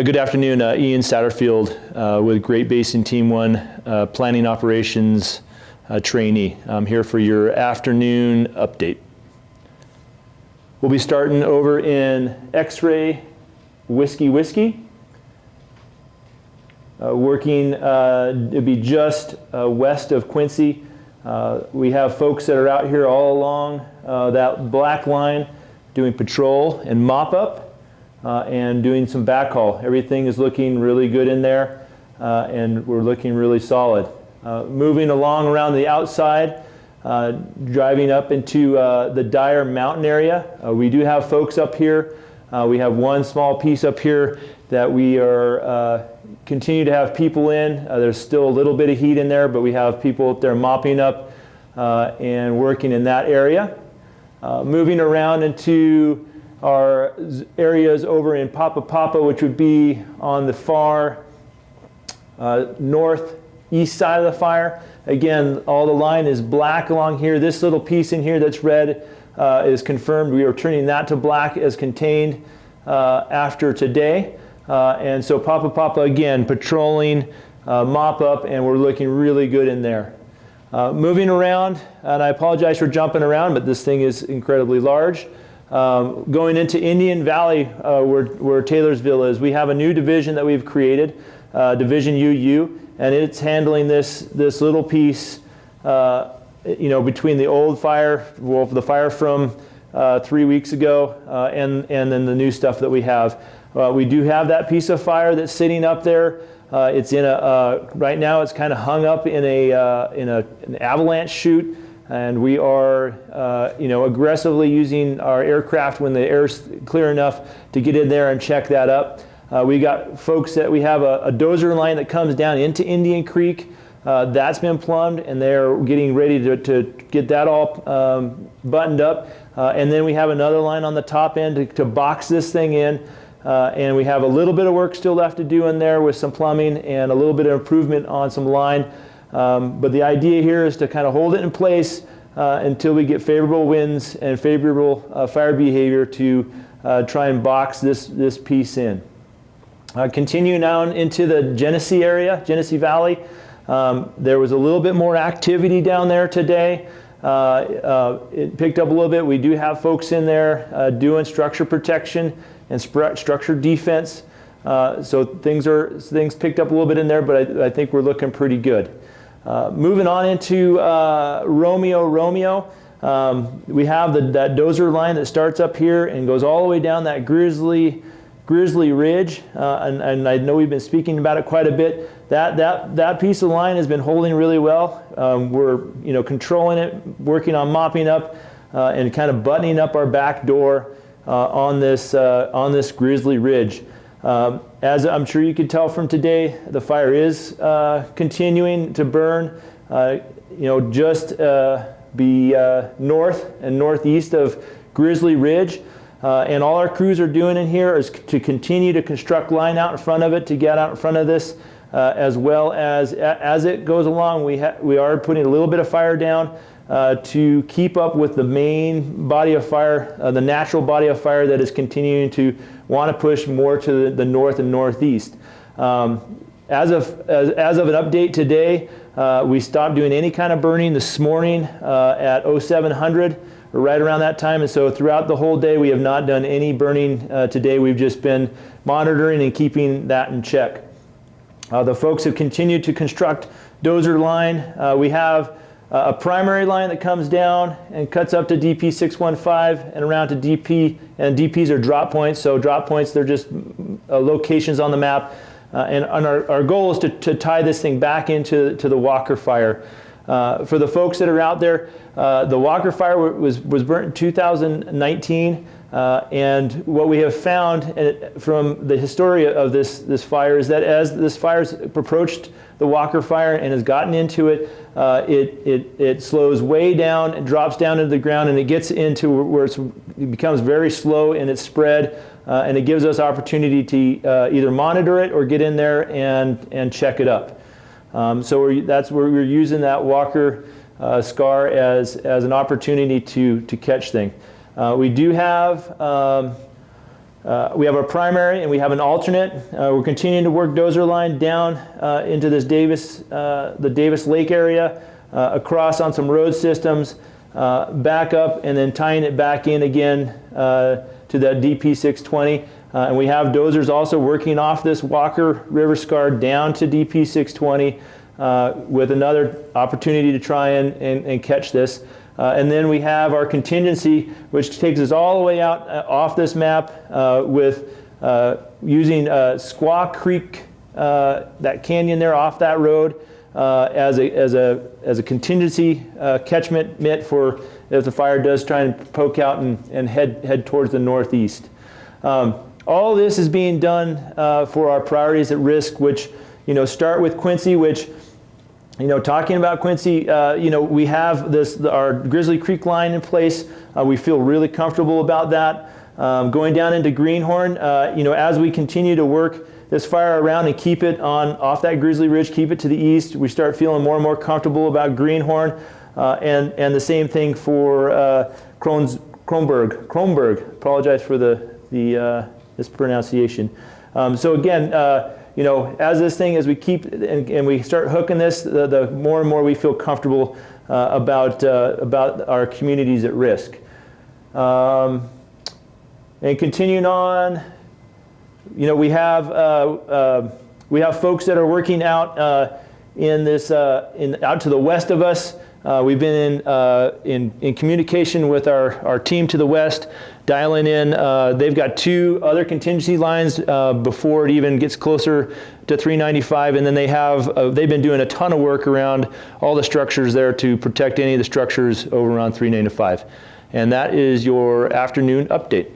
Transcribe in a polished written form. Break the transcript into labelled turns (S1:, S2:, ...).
S1: Good afternoon, Ian Satterfield with Great Basin Team 1 Planning Operations trainee. I'm here for your afternoon update. We'll be starting over in X-Ray Whiskey, working, it'll be just west of Quincy. We have folks that are out here all along that black line doing patrol and mop up. And doing some backhaul. Everything is looking really good in there, and we're looking really solid. Moving along around the outside, driving up into the Dyer Mountain area. We do have folks up here. We have one small piece up here that we are continue to have people in. There's still a little bit of heat in there, but we have people up there mopping up and working in that area. Moving around into our areas over in PMOpsUpdate, which would be on the far northeast side of the fire. Again, all the line is black along here. This little piece in here that's red is confirmed. We are turning that to black as contained after today. And so PMOpsUpdate, again, patrolling, mop up, and we're looking really good in there. Moving around, and I apologize for jumping around, but this thing is incredibly large. Going into Indian Valley, where Taylorsville is, we have a new division that we've created, Division UU, and it's handling this little piece, between the old fire, well, the fire from 3 weeks ago, and then the new stuff that we have. We do have that piece of fire that's sitting up there. It's in right now it's kind of hung up in an avalanche chute. And we are, aggressively using our aircraft when the air's clear enough to get in there and check that up. We got folks that we have a dozer line that comes down into Indian Creek. That's been plumbed, and they're getting ready to get that all buttoned up. And then we have another line on the top end to box this thing in. And we have a little bit of work still left to do in there with some plumbing and a little bit of improvement on some line. But the idea here is to kind of hold it in place until we get favorable winds and favorable fire behavior to try and box this piece in. Continue now into the Genesee area, Genesee Valley. There was a little bit more activity down there today. It picked up a little bit. We do have folks in there doing structure protection and structure defense. So things picked up a little bit in there, but I think we're looking pretty good. Moving on into Romeo. We have that dozer line that starts up here and goes all the way down that Grizzly Ridge, and I know we've been speaking about it quite a bit. That piece of line has been holding really well. We're controlling it, working on mopping up, and kind of buttoning up our back door on this Grizzly Ridge. As I'm sure you could tell from today, the fire is continuing to burn, just north and northeast of Grizzly Ridge. And all our crews are doing in here is to continue to construct line out in front of it, to get out in front of this, as well as it goes along, we are putting a little bit of fire down to keep up with the main body of fire, the natural body of fire that is continuing to want to push more to the north and northeast. As of an update today, we stopped doing any kind of burning this morning at 0700, or right around that time, and so throughout the whole day we have not done any burning today. We've just been monitoring and keeping that in check. The folks have continued to construct dozer line. We have a primary line that comes down and cuts up to DP 615 and around to DP, and DPs are drop points. So drop points, they're just locations on the map. And our goal is to tie this thing back into the Walker fire. For the folks that are out there, the Walker fire was burnt in 2019. And what we have found from the history of this fire is that as this fire's approached the Walker fire and has gotten into it, it slows way down and drops down into the ground, and it gets into where it becomes very slow in its spread, and it gives us opportunity to either monitor it or get in there and check it up. So that's where we're using that Walker scar as an opportunity to catch things. We do have We have our primary and we have an alternate. We're continuing to work dozer line down into this the Davis Lake area, across on some road systems, back up and then tying it back in again to that DP 620. And we have dozers also working off this Walker River scar down to DP 620 with another opportunity to try and catch this. And then we have our contingency, which takes us all the way out off this map with using Squaw Creek, that canyon there off that road, as a contingency catchment mitt for if the fire does try and poke out and head towards the northeast. All this is being done for our priorities at risk, which start with Quincy, which talking about Quincy, we have our Grizzly Creek line in place. We feel really comfortable about that. Going down into Greenhorn, as we continue to work this fire around and keep it off that Grizzly Ridge, keep it to the east, we start feeling more and more comfortable about Greenhorn, and the same thing for Kronberg. Apologize for the mispronunciation. So again, as we keep and we start hooking this, the more and more we feel comfortable about our communities at risk. And continuing on, we have folks that are working out out to the west of us. We've been in communication with our team to the west, dialing in. They've got 2 other contingency lines before it even gets closer to 395, and then they've been doing a ton of work around all the structures there to protect any of the structures over around 395. And that is your afternoon update.